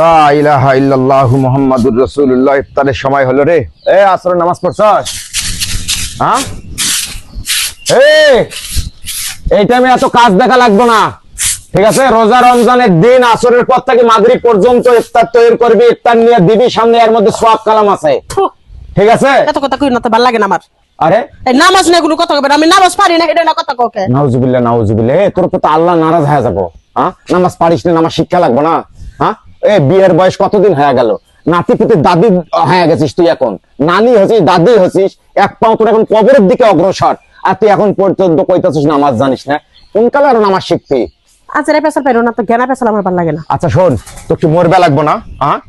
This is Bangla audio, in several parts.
লা ইলাহা ইল্লাল্লাহু মুহাম্মাদুর রাসূলুল্লাহ। ইফতারের সময় হলো রে। আসরের নামাজ পড়ছস? হ্যাঁ, এই টাইমে এত কাজ দেখা লাগবে না, ঠিক আছে? রোজা রমজানের দিন আসরের পর থেকে মাগরিব পর্যন্ত ইফতার তৈরি করবি, ইফতার নিয়ে দিবি সামনে, এর মধ্যে সওয়াব কালাম আছে, ঠিক আছে? এত কথা কই না, তো ভালো লাগে না আমার। আরে এই নামাজ না কোনো কথা কবে, আমি নামাজ পারি না, এটা না কথা ককে। নাউজুবিল্লাহ নাউজুবিল্লাহ। তোর তো আল্লাহ নারাজ হয়ে যাবো। হ্যাঁ, নামাজ পারিস না, নামাজ শিক্ষা লাগবে না? হ্যাঁ, বিয়ের বয়স কতদিন হয়ে গেল? নাতি পুতি দাদি হয়ে গেছিস তুই, এখন নানি হচ্ছিস, দাদি হচ্ছিস, এক পাও তোর এখন কবরের দিকে অগ্রসর, আর তুই এখন পর্যন্ত কইতাছিস নামাজ জানিস না। কোন কালে আর নামাজ শিখবি? আচ্ছা রে পেছাল পাইরো না, তো জ্ঞানা পেছাল আমার ভালো লাগে না। আচ্ছা শোন, তোর কি মরবে লাগবো না? হ্যাঁ,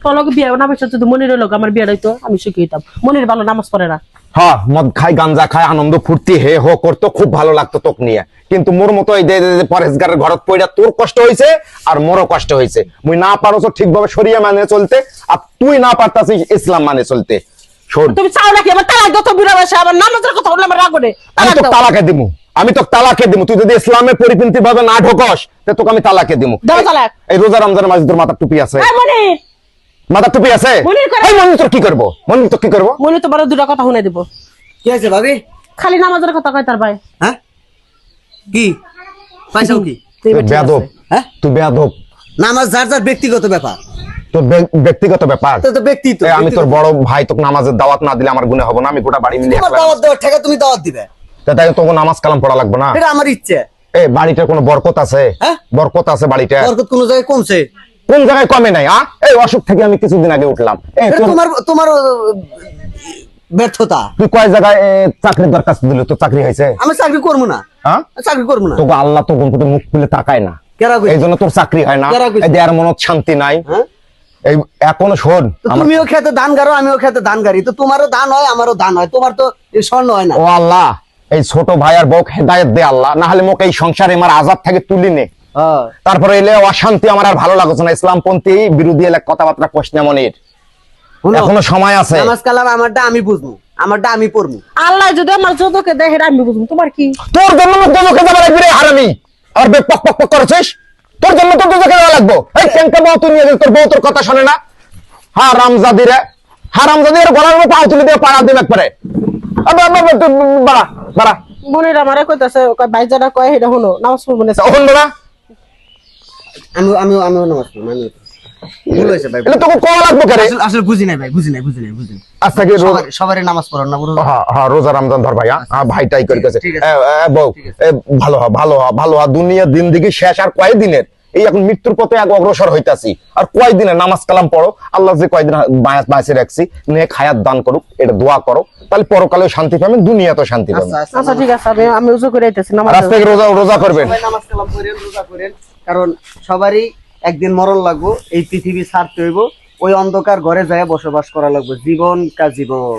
তোর লোক বিয়ে না বসে যদি মনির লোক আমার বিয়ে হইতো আমি শিখিতাম। মনির ভালো নামাজ পড়ে না। হ্যাঁ, মদ খাই, গাঞ্জা খাই, আনন্দ ফুর্তি হে হো করতো, খুব ভালো লাগতো তোকে নিয়ে। কিন্তু মোর মতো এই পরেশগারের ঘরত পইড়া তোর কষ্ট হয়েছে আর মোরও কষ্ট হয়েছে। মুই না পারছো ঠিকভাবে শরিয়া মানে চলতে, আর তুই না পারতাছিস ইসলাম মানে চলতে। শোন, তুমি চাও নাকি আমার তালাক দাও? তো বুড়া বয়সে আমার নামাজের কথা বললে আমার রাগ ওঠে। আমি তো তালাকে দিমু, আমি তো তালাকে দিমু। তুই যদি ইসলামে পরিপন্থী ভাবে না ঢোকস, তে তোকে আমি তালাকে দিমু। দাও তালাক। এই রোজা রমজানের মাঝে তোর মাথার টুপি আছে? এই মনির, মাথার টুপি আছে? মনির করে। এই মনির তোর কি করবো? মনির তোর কি করবো? মনির তো বড় দুটা কথা শুনে দিব। কি আছে ভাবি? খালি নামাজের কথা কয় তার ভাই। হ্যাঁ, কি পয়সা কি? তুই তুই বেয়াদব, হ্যাঁ, তুই বেয়াদব। নামাজ যার যার ব্যক্তিগত ব্যাপার, তোর ব্যক্তিগত ব্যাপার। তো তো ব্যক্তিগত। এই আমি তোর বড় ভাই, তোকে নামাজের দাওয়াত না দিলে আমার গুনাহ হবে না? আমি গোটা বাড়ি মিলে তোমার দাওয়াত দেওয়ার টাকা তুমি দাওয়াত দিবে, তাই তোকে নামাজ কালাম পড়া লাগবে না? এটা আমার ইচ্ছে। এই বাড়িটার কোনো বরকত আছে? হ্যাঁ? বরকত আছে বাড়িটা? বরকত কোন জায়গায় কমছে? কোন জায়গায় কমে নাই? এই অসুখ থেকে আমি কিছুদিন আগে উঠলাম। এটা তোমার তোমার ব্যর্থতা। তুই কয় জায়গায় চাকরির দরখাস্ত দিল, তো চাকরি হয়েছে? আমি চাকরি করবো না, হ্যাঁ, চাকরি করবো না। তোকে আল্লাহ তো কোন মুখ খুলে তাকায় না, কেরা কইছে? এই জন্য তোর চাকরি হয় না। কেরা কইছে? এই দেয়ার মনত শান্তি নাই। হ্যাঁ? এই এখনো শোন, তো তুমিও খেতে ধান গাড়ো, আমিও খেতে ধান গাড়ি, তো তোমারও ধান হয় আমারও ধান হয়, তোমার তো এই স্বর্ণ হয় না। ও আল্লাহ, এই ছোট ভাই আর বউকে হেদায়েত দে আল্লাহ, না হলে মোক এই সংসারে আমার আজাদ থেকে তুলি নে। হ্যাঁ, তারপরে এলে অশান্তি আমার আর ভালো লাগছে না। ইসলামপন্থী বিরোধী এলে কথাবার্তা প্রশ্নে মনির, শুনো, এখনো সময় আছে। নামাজ কালাম আমারটা আমি বুঝবো, আমারটা আমি পড়বো। আল্লাহ যদি আমার যতকে দেখে আমি বুঝবো, তোমার কি? তোর জন্য তোকে যাবার একবারে হারামি আর পক পক পক করেছিস। তোর জন্য তোর তোকে যাওয়া লাগবো। এই কেনকা বউ তুই নিয়ে তোর বউ তোর কথা শোনে না? হারামজাদিরে, হারামজাদির গলার মতো পাও তুলে দিয়ে পাড়া দিবে একবারে। বাড়া বাড়া। মনির আমারে কইতাছে, কয় ভাই যারা কয় এটা হলো নামাজ পড়বো না। তখন বাড়া, আমিও নামাজ পড়বো। আমি ভুল হয়েছে ভাই, এটা তোকে কওয়া লাগবে কেন? আসলে বুঝি নাই ভাই, বুঝি নাই। আচ্ছা কি সবারই নামাজ পড়ার না পুরো? হ্যাঁ, রোজা রমজান ধর ভাই। ভাইটাই করে গেছে। ঠিক আছে, বউ ঠিক আছে। ভালো হ, ভালো হ, ভালো হ। দুনিয়ার দিন দিকে শেষ আর কয় দিনের? এই এখন মৃত্যুর পথে এক অগ্রসর হইতাছি, আর কয় দিনের নামাজ কালাম পড়ো। আল্লাহ যে কয়দিন বাঁচে রাখছি, নেক হায়াত দান করুক, এটা দোয়া করো, তাহলে পরকালেও শান্তি পাবেন, দুনিয়াতেও শান্তি পাবেন। আচ্ছা ঠিক আছে, আমি উজু করে আইতেছি। নামাজ রাস্তা থেকে রোজা করবেন। সবাই নামাজ কালাম করেন, রোজা করেন, কারণ সবারই একদিন মরণ লাগবো, এই পৃথিবী ছাড়তে হইব, ওই অন্ধকার ঘরে যায় বসবাস করা লাগবে, জীবন কা জীবন।